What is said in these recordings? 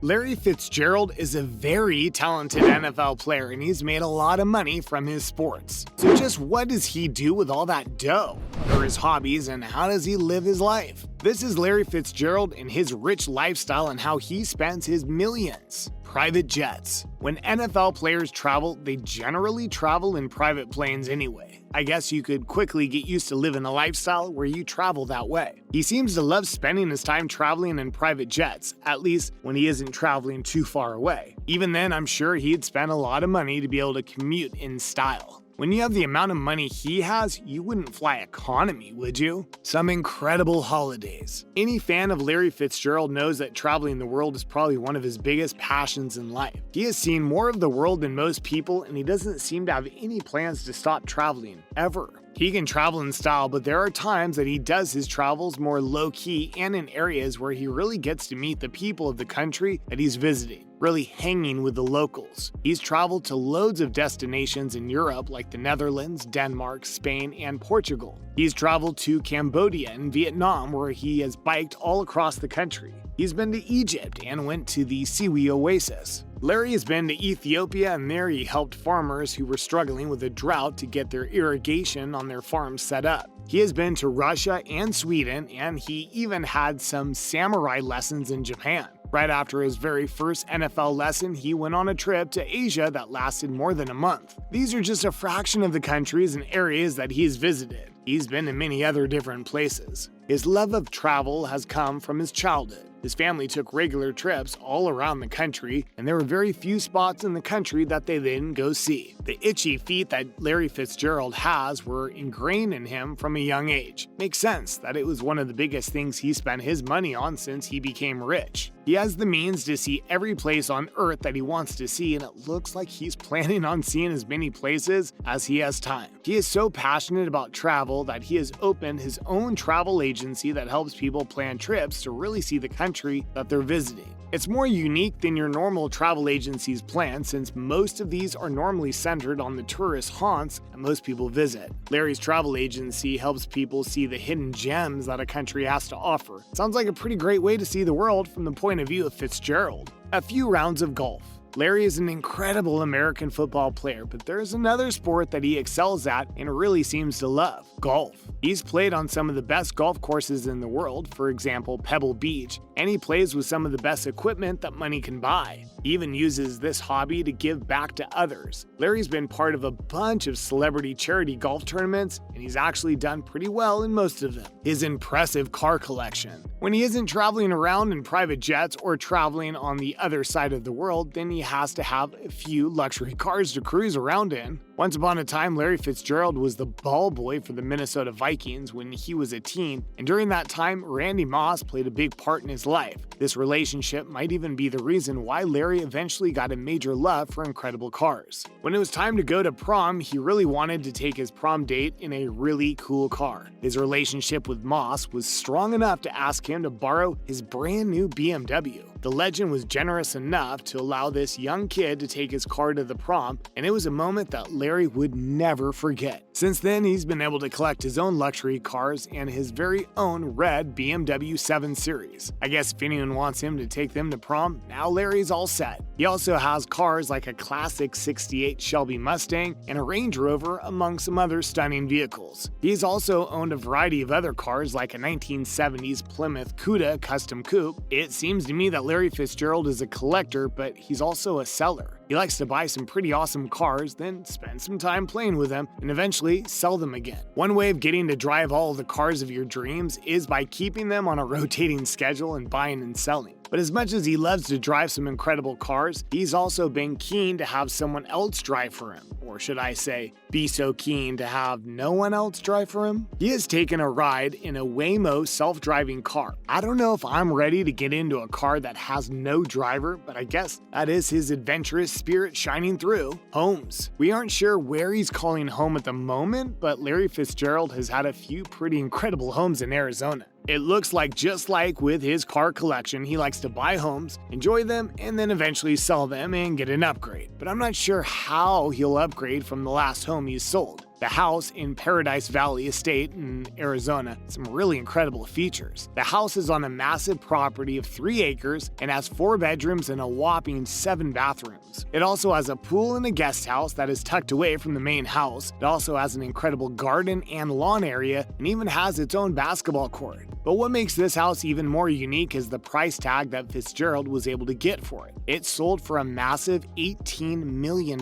Larry Fitzgerald is a very talented NFL player and he's made a lot of money from his sports. So just what does he do with all that dough? What are his hobbies and how does he live his life? This is Larry Fitzgerald and his rich lifestyle and how he spends his millions. Private jets. When NFL players travel, they generally travel in private planes anyway. I guess you could quickly get used to living a lifestyle where you travel that way. He seems to love spending his time traveling in private jets, at least when he isn't traveling too far away. Even then, I'm sure he'd spend a lot of money to be able to commute in style. When you have the amount of money he has, you wouldn't fly economy, would you? Some incredible holidays. Any fan of Larry Fitzgerald knows that traveling the world is probably one of his biggest passions in life. He has seen more of the world than most people, and he doesn't seem to have any plans to stop traveling, ever. He can travel in style, but there are times that he does his travels more low-key and in areas where he really gets to meet the people of the country that he's visiting, really hanging with the locals. He's traveled to loads of destinations in Europe like the Netherlands, Denmark, Spain, and Portugal. He's traveled to Cambodia and Vietnam where he has biked all across the country. He's been to Egypt and went to the Siwi Oasis. Larry has been to Ethiopia and there he helped farmers who were struggling with a drought to get their irrigation on their farms set up. He has been to Russia and Sweden, and he even had some samurai lessons in Japan. Right after his very first NFL lesson, he went on a trip to Asia that lasted more than a month. These are just a fraction of the countries and areas that he's visited. He's been to many other different places. His love of travel has come from his childhood. His family took regular trips all around the country, and there were very few spots in the country that they didn't go see. The itchy feet that Larry Fitzgerald has were ingrained in him from a young age. Makes sense that it was one of the biggest things he spent his money on since he became rich. He has the means to see every place on Earth that he wants to see, and it looks like he's planning on seeing as many places as he has time. He is so passionate about travel that he has opened his own travel agency that helps people plan trips to really see the country that they're visiting. It's more unique than your normal travel agency's plan since most of these are normally centered on the tourist haunts that most people visit. Larry's travel agency helps people see the hidden gems that a country has to offer. Sounds like a pretty great way to see the world from the point of view of Fitzgerald. A few rounds of golf. Larry is an incredible American football player, but there's another sport that he excels at and really seems to love: golf. He's played on some of the best golf courses in the world, for example, Pebble Beach, and he plays with some of the best equipment that money can buy. He even uses this hobby to give back to others. Larry's been part of a bunch of celebrity charity golf tournaments, and he's actually done pretty well in most of them. His impressive car collection. When he isn't traveling around in private jets or traveling on the other side of the world, then he has to have a few luxury cars to cruise around in. Once upon a time, Larry Fitzgerald was the ball boy for the Minnesota Vikings when he was a teen, and during that time, Randy Moss played a big part in his life. This relationship might even be the reason why Larry eventually got a major love for incredible cars. When it was time to go to prom, he really wanted to take his prom date in a really cool car. His relationship with Moss was strong enough to ask him to borrow his brand new BMW. The legend was generous enough to allow this young kid to take his car to the prom, and it was a moment that Larry would never forget. Since then, he's been able to collect his own luxury cars and his very own red BMW 7 Series. I guess if anyone wants him to take them to prom, now Larry's all set. He also has cars like a classic '68 Shelby Mustang and a Range Rover among some other stunning vehicles. He's also owned a variety of other cars like a 1970s Plymouth Cuda Custom Coupe. It seems to me that Larry Fitzgerald is a collector, but he's also a seller. He likes to buy some pretty awesome cars, then spend some time playing with them, and eventually sell them again. One way of getting to drive all of the cars of your dreams is by keeping them on a rotating schedule and buying and selling. But as much as he loves to drive some incredible cars, he's also been keen to have someone else drive for him. Or should I say, be so keen to have no one else drive for him? He has taken a ride in a Waymo self-driving car. I don't know if I'm ready to get into a car that has no driver, but I guess that is his adventurous spirit shining through. Homes. We aren't sure where he's calling home at the moment, but Larry Fitzgerald has had a few pretty incredible homes in Arizona. It looks like just like with his car collection, he likes to buy homes, enjoy them, and then eventually sell them and get an upgrade. But I'm not sure how he'll upgrade from the last home he's sold. The house in Paradise Valley Estate in Arizona has some really incredible features. The house is on a massive property of 3 acres and has 4 bedrooms and a whopping 7 bathrooms. It also has a pool and a guest house that is tucked away from the main house. It also has an incredible garden and lawn area and even has its own basketball court. But what makes this house even more unique is the price tag that Fitzgerald was able to get for it. It sold for a massive $18 million.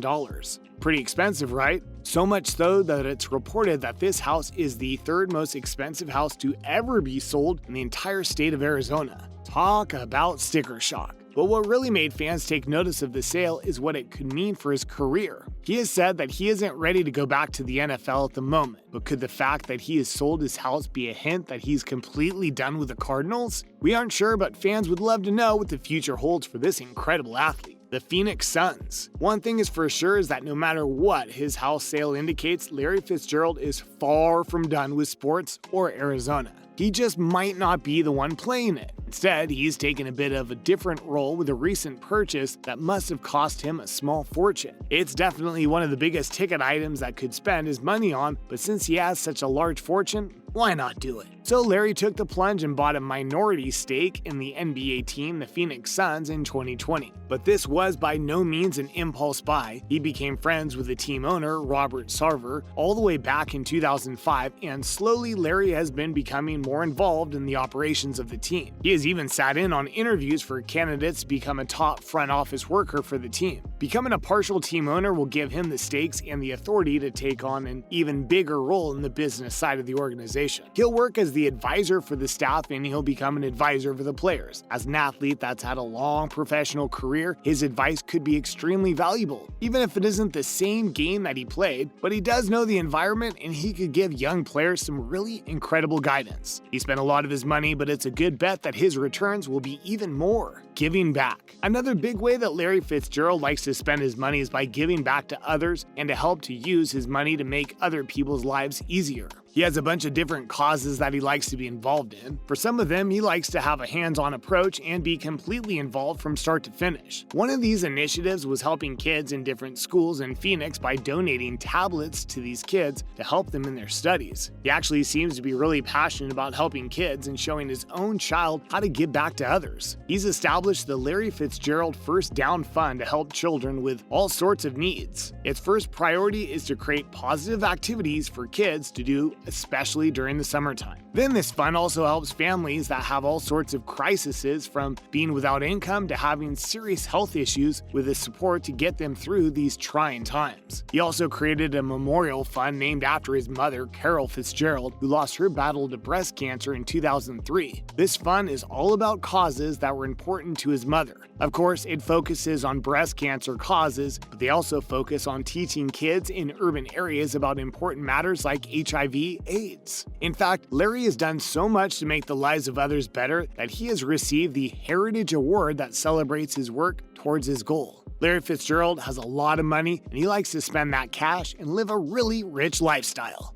Pretty expensive, right? So much so that it's reported that this house is the 3rd most expensive house to ever be sold in the entire state of Arizona. Talk about sticker shock. But what really made fans take notice of the sale is what it could mean for his career. He has said that he isn't ready to go back to the NFL at the moment, but could the fact that he has sold his house be a hint that he's completely done with the Cardinals? We aren't sure, but fans would love to know what the future holds for this incredible athlete. The Phoenix Suns. One thing is for sure is that no matter what his house sale indicates, Larry Fitzgerald is far from done with sports or Arizona. He just might not be the one playing it. Instead, he's taken a bit of a different role with a recent purchase that must have cost him a small fortune. It's definitely one of the biggest ticket items that could spend his money on, but since he has such a large fortune, why not do it? So Larry took the plunge and bought a minority stake in the NBA team, the Phoenix Suns, in 2020. But this was by no means an impulse buy. He became friends with the team owner, Robert Sarver, all the way back in 2005, and slowly Larry has been becoming more involved in the operations of the team. He has even sat in on interviews for candidates to become a top front office worker for the team. Becoming a partial team owner will give him the stakes and the authority to take on an even bigger role in the business side of the organization. He'll work as the advisor for the staff and he'll become an advisor for the players. As an athlete that's had a long professional career, his advice could be extremely valuable, even if it isn't the same game that he played, but he does know the environment and he could give young players some really incredible guidance. He spent a lot of his money, but it's a good bet that his returns will be even more. Giving back. Another big way that Larry Fitzgerald likes to spend his money is by giving back to others and to help to use his money to make other people's lives easier. He has a bunch of different causes that he likes to be involved in. For some of them, he likes to have a hands-on approach and be completely involved from start to finish. One of these initiatives was helping kids in different schools in Phoenix by donating tablets to these kids to help them in their studies. He actually seems to be really passionate about helping kids and showing his own child how to give back to others. He's established the Larry Fitzgerald First Down Fund to help children with all sorts of needs. Its first priority is to create positive activities for kids to do, especially during the summertime. Then this fund also helps families that have all sorts of crises, from being without income to having serious health issues, with the support to get them through these trying times. He also created a memorial fund named after his mother, Carol Fitzgerald, who lost her battle to breast cancer in 2003. This fund is all about causes that were important to his mother. Of course, it focuses on breast cancer causes, but they also focus on teaching kids in urban areas about important matters like HIV/AIDS. In fact, Larry has done so much to make the lives of others better that he has received the Heritage Award that celebrates his work towards his goal. Larry Fitzgerald has a lot of money and he likes to spend that cash and live a really rich lifestyle.